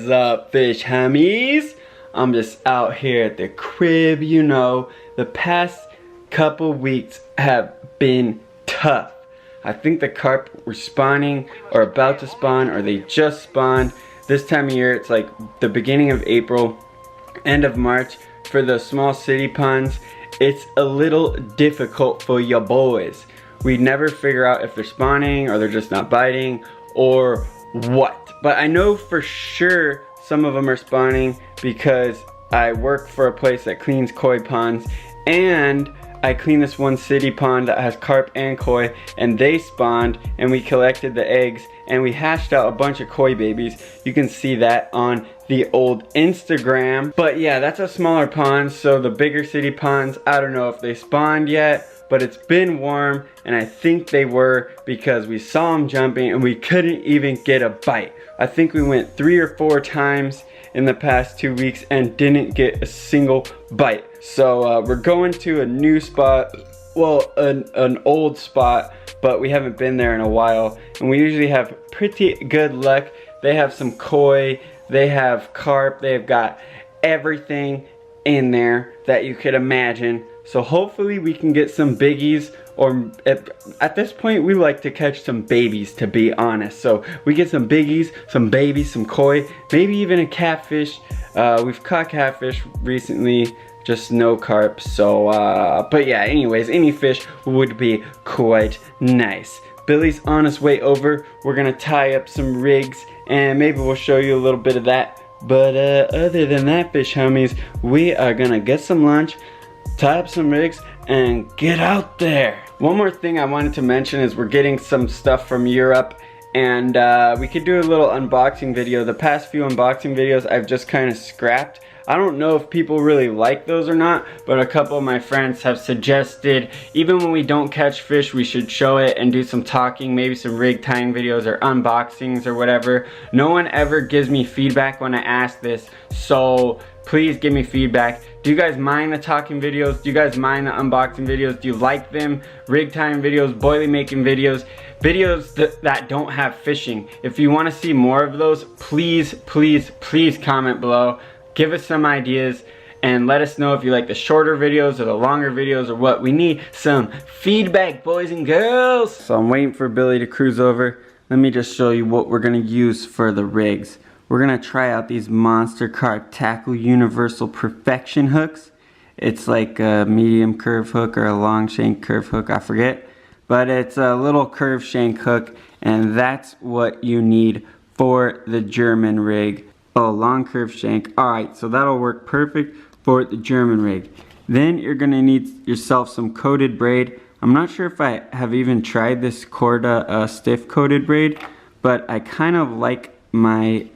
is up, fish homies? I'm just out here at the crib, you know. The past couple weeks have been tough. I think the carp were spawning or about to spawn, or they just spawned. This time of year, it's like the beginning of April, end of March. For the small city ponds, it's a little difficult for your boys. We never figure out if they're spawning or they're just not biting or what. But I know for sure some of them are spawning because I work for a place that cleans koi ponds, and I clean this one city pond that has carp and koi, and they spawned, and we collected the eggs and we hatched out a bunch of koi babies. You can see that on the old Instagram. But yeah, that's a smaller pond, so the bigger city ponds, I don't know if they spawned yet, but it's been warm, and I think they were because we saw them jumping and we couldn't even get a bite. I think we went 3 or 4 times in the past 2 weeks and didn't get a single bite. So we're going to a new spot, well, an old spot, but we haven't been there in a while, and we usually have pretty good luck. They have some koi, they have carp, they've got everything in there that you could imagine. So hopefully we can get some biggies, or at this point we like to catch some babies, to be honest. So we get some biggies, some babies, some koi, maybe even a catfish. We've caught catfish recently, just no carp. So but yeah, anyways, any fish would be quite nice. Billy's on his way over. We're gonna tie up some rigs and maybe we'll show you a little bit of that. But other than that, fish homies, we are gonna get some lunch, tie up some rigs, and get out there. One more thing I wanted to mention is we're getting some stuff from Europe, and we could do a little unboxing video. The past few unboxing videos I've just kind of scrapped. I don't know if people really like those or not, but a couple of my friends have suggested even when we don't catch fish, we should show it and do some talking, maybe some rig tying videos or unboxings or whatever. No one ever gives me feedback when I ask this, so please give me feedback. Do you guys mind the talking videos? Do you guys mind the unboxing videos? Do you like them? Rig tying videos, boilie making videos, videos that don't have fishing. If you want to see more of those, please, please, please comment below. Give us some ideas and let us know if you like the shorter videos or the longer videos or what. We need some feedback, boys and girls. So I'm waiting for Billy to cruise over. Let me just show you what we're gonna use for the rigs. We're gonna try out these Monster Carp Tackle Universal Perfection hooks. It's like a medium curve hook or a long shank curve hook, I forget. But it's a little curve shank hook, and that's what you need for the German rig. Oh, long curve shank. Alright, so that'll work perfect for the German rig. Then you're gonna need yourself some coated braid. I'm not sure if I have even tried this Corda stiff coated braid, but I kind of like my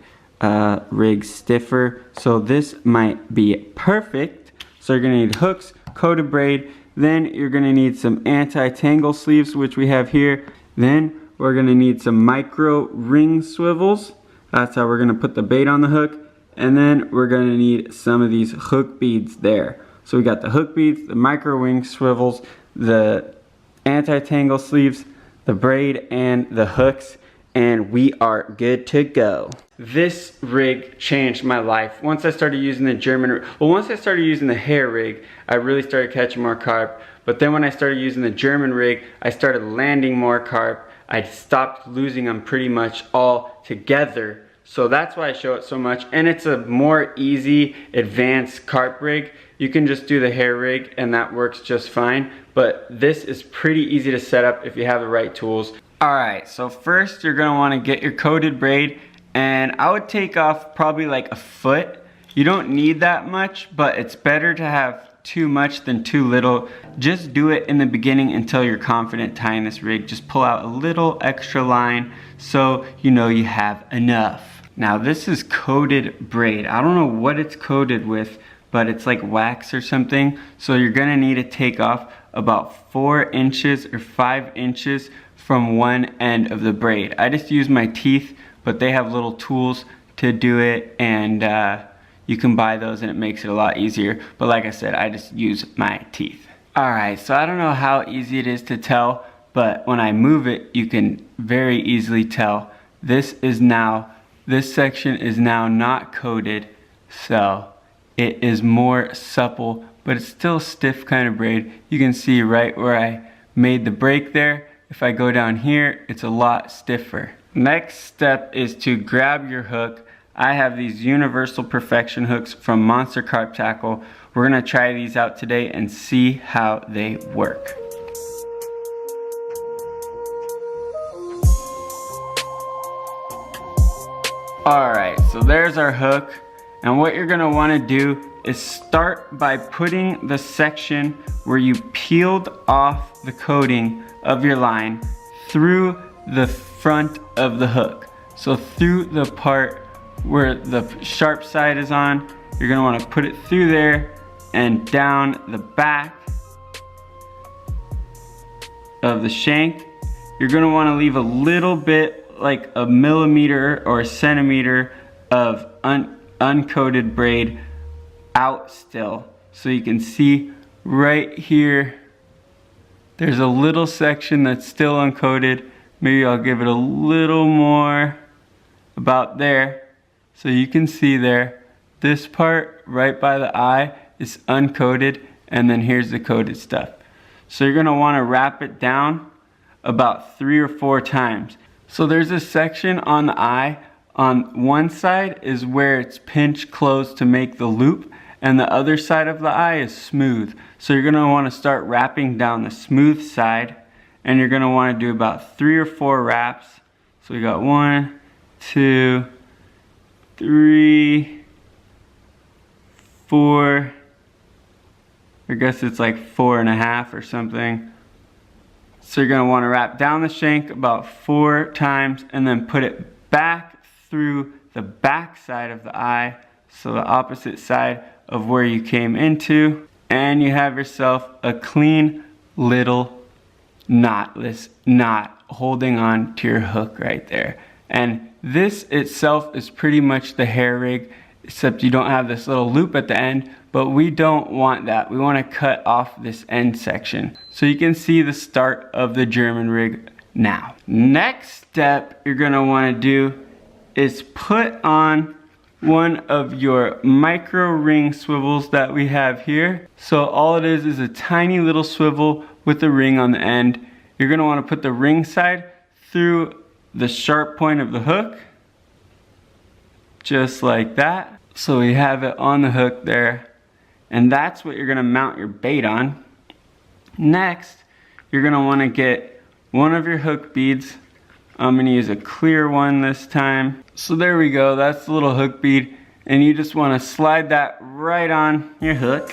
rig stiffer, so this might be perfect. So you're gonna need hooks, coated braid, then you're gonna need some anti-tangle sleeves, which we have here. Then we're gonna need some micro ring swivels. That's how we're gonna put the bait on the hook. And then we're gonna need some of these hook beads there. So we got the hook beads, the micro ring swivels, the anti-tangle sleeves, the braid, and the hooks, and we are good to go. This rig changed my life. Once I started using the German, once I started using the hair rig, I really started catching more carp. But then when I started using the German rig, I started landing more carp. I stopped losing them pretty much all together. So that's why I show it so much. And it's a more easy, advanced carp rig. You can just do the hair rig and that works just fine. But this is pretty easy to set up if you have the right tools. Alright, so first you're gonna wanna get your coated braid, and I would take off probably like a foot. You don't need that much, but it's better to have too much than too little. Just do it in the beginning until you're confident tying this rig. Just pull out a little extra line so you know you have enough. Now this is coated braid. I don't know what it's coated with, but it's like wax or something. So you're gonna need to take off about 4 inches or 5 inches from one end of the braid. I just use my teeth, but they have little tools to do it, and you can buy those and it makes it a lot easier. But like I said, I just use my teeth. Alright, so I don't know how easy it is to tell, but when I move it, you can very easily tell. This is now this section is now not coated, so it is more supple, but it's still stiff kind of braid. You can see right where I made the break there. If I go down here, it's a lot stiffer. Next step is to grab your hook. I have these Universal Perfection hooks from Monster Carp Tackle. We're gonna try these out today and see how they work. Alright, so there's our hook. And what you're gonna wanna do is start by putting the section where you peeled off the coating of your line through the front of the hook. So through the part where the sharp side is on, you're gonna wanna put it through there and down the back of the shank. You're gonna wanna leave a little bit, like a millimeter or a centimeter of uncoated braid out still. So you can see right here, there's a little section that's still uncoated. Maybe I'll give it a little more, about there. So you can see there, this part right by the eye is uncoated, and then here's the coated stuff. So you're gonna wanna wrap it down about 3 or 4 times. So there's a section on the eye. On one side is where it's pinched closed to make the loop, and the other side of the eye is smooth. So you're gonna wanna start wrapping down the smooth side, and you're gonna wanna do about 3 or 4 wraps. So we got 1, 2, 3, 4, I guess it's like 4.5 or something. So you're gonna wanna wrap down the shank about 4 times and then put it back through the back side of the eye, so the opposite side of where you came into, and you have yourself a clean little knotless knot holding on to your hook right there. And this itself is pretty much the hair rig, except you don't have this little loop at the end, but we don't want that. We want to cut off this end section. So you can see the start of the German rig now. Next step you're going to want to do is put on one of your micro ring swivels that we have here. So all it is a tiny little swivel with a ring on the end. You're going to want to put the ring side through the sharp point of the hook, just like that. So we have it on the hook there, and that's what you're going to mount your bait on. Next, you're going to want to get one of your hook beads. I'm going to use a clear one this time. So there we go, that's the little hook bead, and you just want to slide that right on your hook.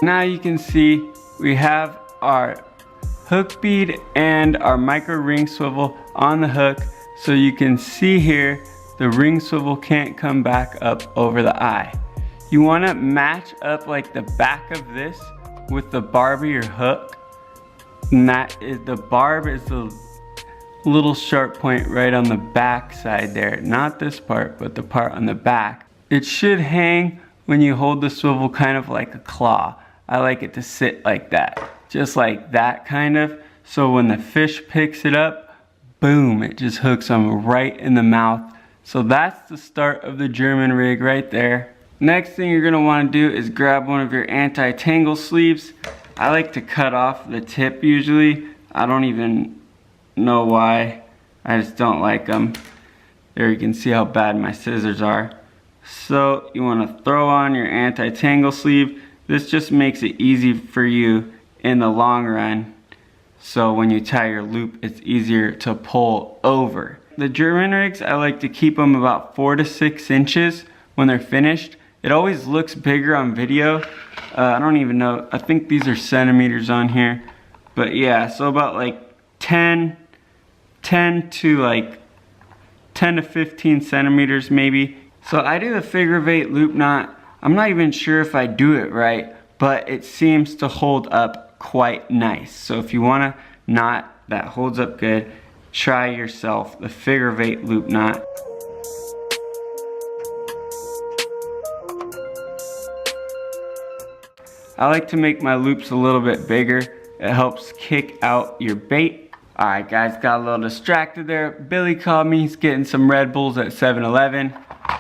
Now you can see we have our hook bead and our micro ring swivel on the hook, so you can see here the ring swivel can't come back up over the eye. You want to match up like the back of this with the barb of your hook, and that is, the barb is the little sharp point right on the back side there, not this part but the part on the back. It should hang when you hold the swivel kind of like a claw. I like it to sit like that, just like that kind of, so when the fish picks it up, boom, it just hooks them right in the mouth. So that's the start of the German rig right there. Next thing you're gonna wanna do is grab one of your anti-tangle sleeves. I like to cut off the tip usually. I don't even know why, I just don't like them. There you can see how bad my scissors are. So you wanna throw on your anti-tangle sleeve. This just makes it easy for you in the long run. So when you tie your loop, it's easier to pull over. The German rigs, I like to keep them about 4 to 6 inches when they're finished. It always looks bigger on video. I don't even know, I think these are centimeters on here. But yeah, so about like 10 to 15 centimeters maybe. So I do the figure of 8 loop knot. I'm not even sure if I do it right, but it seems to hold up quite nice. So if you want a knot that holds up good, try yourself the figure of 8 loop knot. I like to make my loops a little bit bigger. It helps kick out your bait. Alright guys, got a little distracted there. Billy called me, he's getting some Red Bulls at 7-Eleven.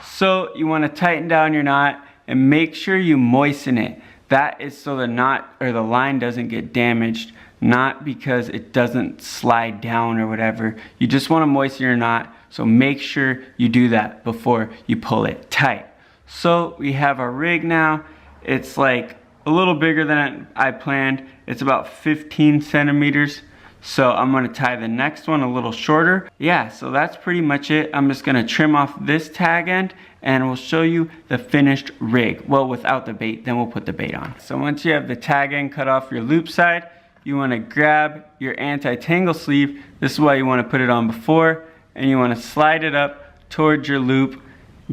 So you want to tighten down your knot and make sure you moisten it. That is so the knot or the line doesn't get damaged, not because it doesn't slide down or whatever. You just want to moisten your knot, so make sure you do that before you pull it tight. So we have our rig now. It's like a little bigger than I planned. It's about 15 centimeters. So I'm gonna tie the next one a little shorter. Yeah, so that's pretty much it. I'm just gonna trim off this tag end and we'll show you the finished rig. Well, without the bait, then we'll put the bait on. So once you have the tag end cut off your loop side, you wanna grab your anti-tangle sleeve. This is why you wanna put it on before, and you wanna slide it up towards your loop.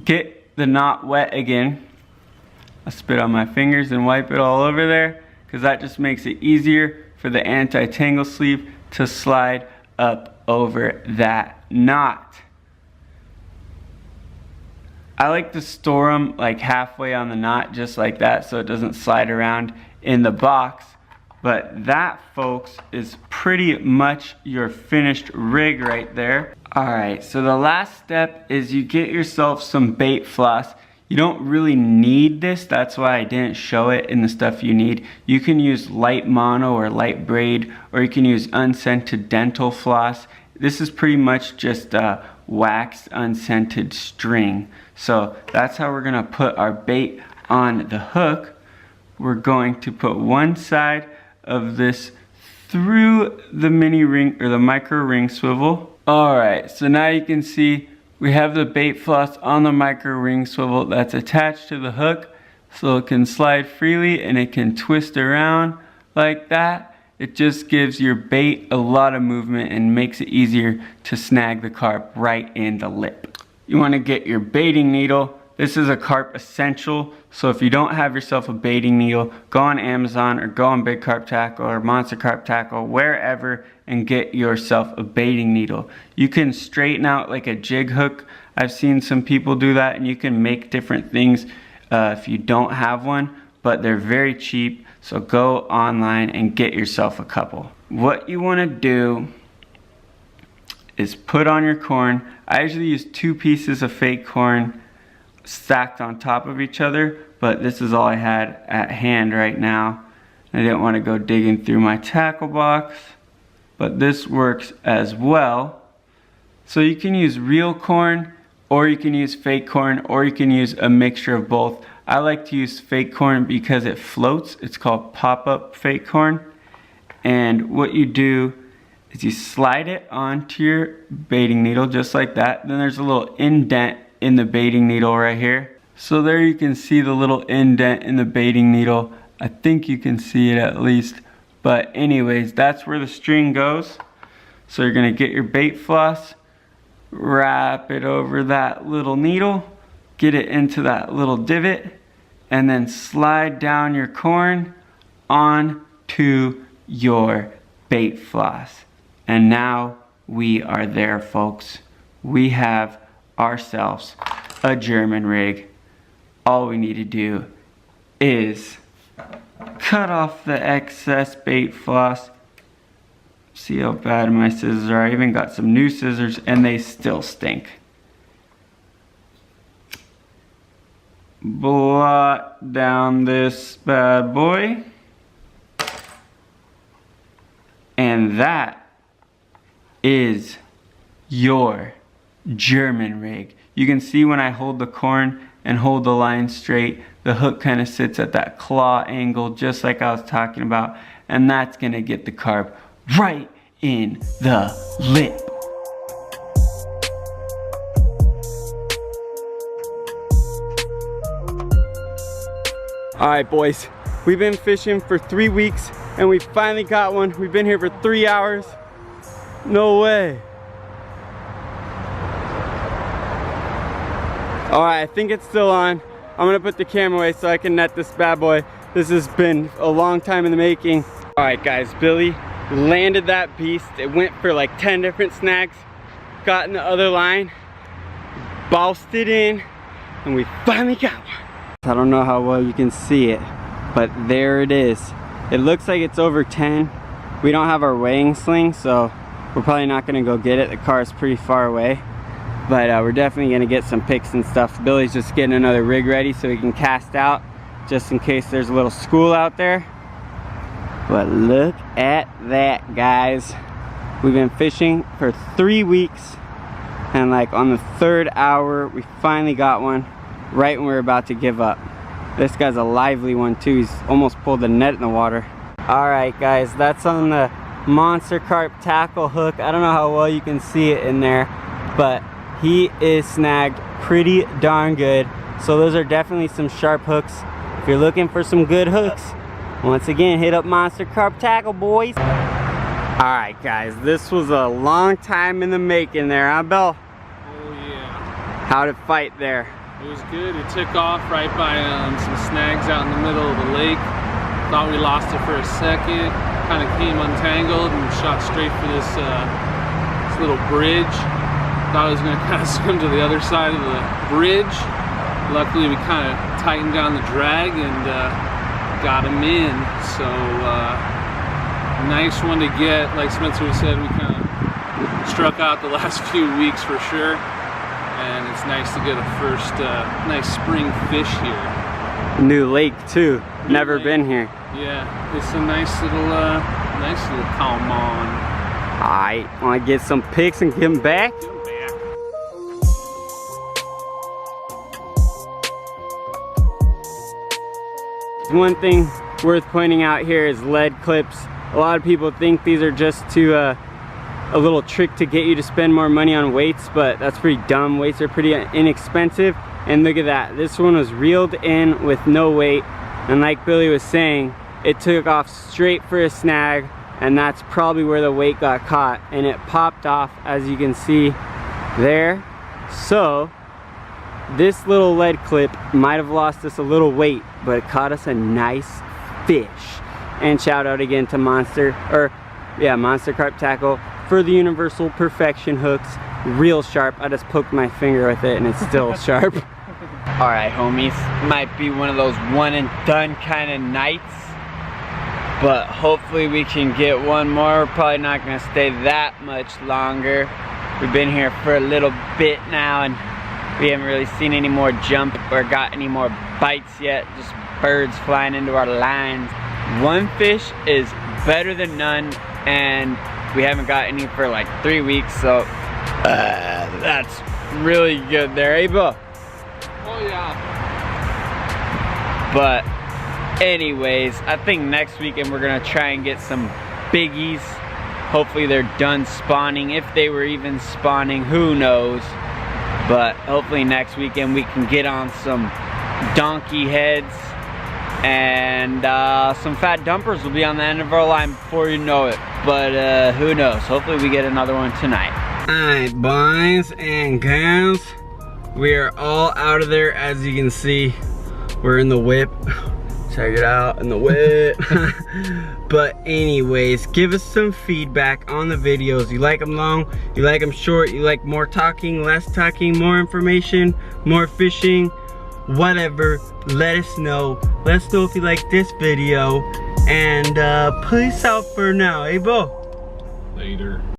Get the knot wet again. I spit on my fingers and wipe it all over there, because that just makes it easier for the anti-tangle sleeve to slide up over that knot. I like to store them like halfway on the knot, just like that, so it doesn't slide around in the box. But that, folks, is pretty much your finished rig right there. Alright, so the last step is you get yourself some bait floss. You don't really need this, that's why I didn't show it in the stuff you need. You can use light mono or light braid, or you can use unscented dental floss. This is pretty much just waxed unscented string. So that's how we're gonna put our bait on the hook. We're going to put one side of this through the mini ring or the micro ring swivel. Alright, so now you can see we have the bait floss on the micro ring swivel that's attached to the hook, so it can slide freely and it can twist around like that. It just gives your bait a lot of movement and makes it easier to snag the carp right in the lip. You want to get your baiting needle. This is a carp essential, so if you don't have yourself a baiting needle, go on Amazon or go on Big Carp Tackle or Monster Carp Tackle, wherever, and get yourself a baiting needle. You can straighten out like a jig hook. I've seen some people do that, and you can make different things if you don't have one, but they're very cheap, so go online and get yourself a couple. What you want to do is put on your corn. I usually use 2 pieces of fake corn stacked on top of each other, but this is all I had at hand right now. I didn't want to go digging through my tackle box, but this works as well. So you can use real corn, or you can use fake corn, or you can use a mixture of both. I like to use fake corn because it floats. It's called pop-up fake corn. And what you do is you slide it onto your baiting needle just like that. Then there's a little indent in the baiting needle right here. So there you can see the little indent in the baiting needle. I think you can see it at least. But anyways, that's where the string goes. So you're gonna get your bait floss, wrap it over that little needle, get it into that little divot, and then slide down your corn onto your bait floss. And now we are there, folks. We have ourselves a German rig. All we need to do is cut off the excess bait floss. See how bad my scissors are. I even got some new scissors and they still stink. Blot down this bad boy. And that is your German rig. You can see when I hold the corn and hold the line straight, the hook kind of sits at that claw angle just like I was talking about, and that's gonna get the carp right in the lip. Alright boys, we've been fishing for 3 weeks and we finally got one. We've been here for 3 hours. No way. Alright, I think it's still on. I'm gonna put the camera away so I can net this bad boy. This has been a long time in the making. Alright guys, Billy landed that beast. It went for like 10 different snags. Got in the other line, bossed it in, and we finally got one. I don't know how well you can see it, but there it is. It looks like it's over 10. we don't have our weighing sling, so we're probably not gonna go get it. The car is pretty far away, but we're definitely gonna get some picks and stuff. Billy's just getting another rig ready so he can cast out, just in case there's a little school out there. But look at that, guys. We've been fishing for 3 weeks, and like on the 3rd hour, we finally got one right when we were about to give up. This guy's a lively one too. He's almost pulled the net in the water. All right, guys, that's on the Monster Carp Tackle hook. I don't know how well you can see it in there, but he is snagged pretty darn good. So those are definitely some sharp hooks. If you're looking for some good hooks, once again, hit up Monster Carp Tackle, boys. All right, guys, this was a long time in the making there, huh, Bill? Oh, yeah. How'd it fight there? It was good. It took off right by some snags out in the middle of the lake. Thought we lost it for a second. Kind of came untangled and shot straight for this little bridge. Thought I was going to kind of swim to the other side of the bridge. Luckily, we kind of tightened down the drag and got him in. So nice one to get. Like Spencer said, we kind of struck out the last few weeks for sure, and it's nice to get a first nice spring fish here. New lake too. Never been here. Yeah, it's a nice little calm on. Alright, wanna get some pics and get them back? One thing worth pointing out here is lead clips. A lot of people think these are just to a little trick to get you to spend more money on weights, but that's pretty dumb. Weights are pretty inexpensive, and look at that. This one was reeled in with no weight, and like Billy was saying, it took off straight for a snag, and that's probably where the weight got caught, and it popped off, as you can see there. So this little lead clip might have lost us a little weight, but it caught us a nice fish. And shout out again to Monster Carp Tackle for the universal perfection hooks. Real sharp. I just poked my finger with it and it's still sharp. All right, homies, might be one of those one and done kind of nights, but hopefully we can get one more. We're probably not gonna stay that much longer. We've been here for a little bit now and we haven't really seen any more jump or got any more bites yet, just birds flying into our lines. One fish is better than none, and we haven't got any for like 3 weeks, so that's really good there, eh, Bo? Oh yeah. But anyways, I think next weekend we're gonna try and get some biggies. Hopefully they're done spawning, if they were even spawning, who knows. But hopefully next weekend we can get on some donkey heads, and some fat dumpers will be on the end of our line before you know it. But who knows, hopefully we get another one tonight. Alright, boys and girls, we are all out of there. As you can see, we're in the whip. Check it out, in the whip. But anyways, give us some feedback on the videos. You like them long? You like them short? You like more talking, less talking, more information, more fishing? Whatever, let us know. Let us know if you like this video. And peace out for now, eh, Bo? Later.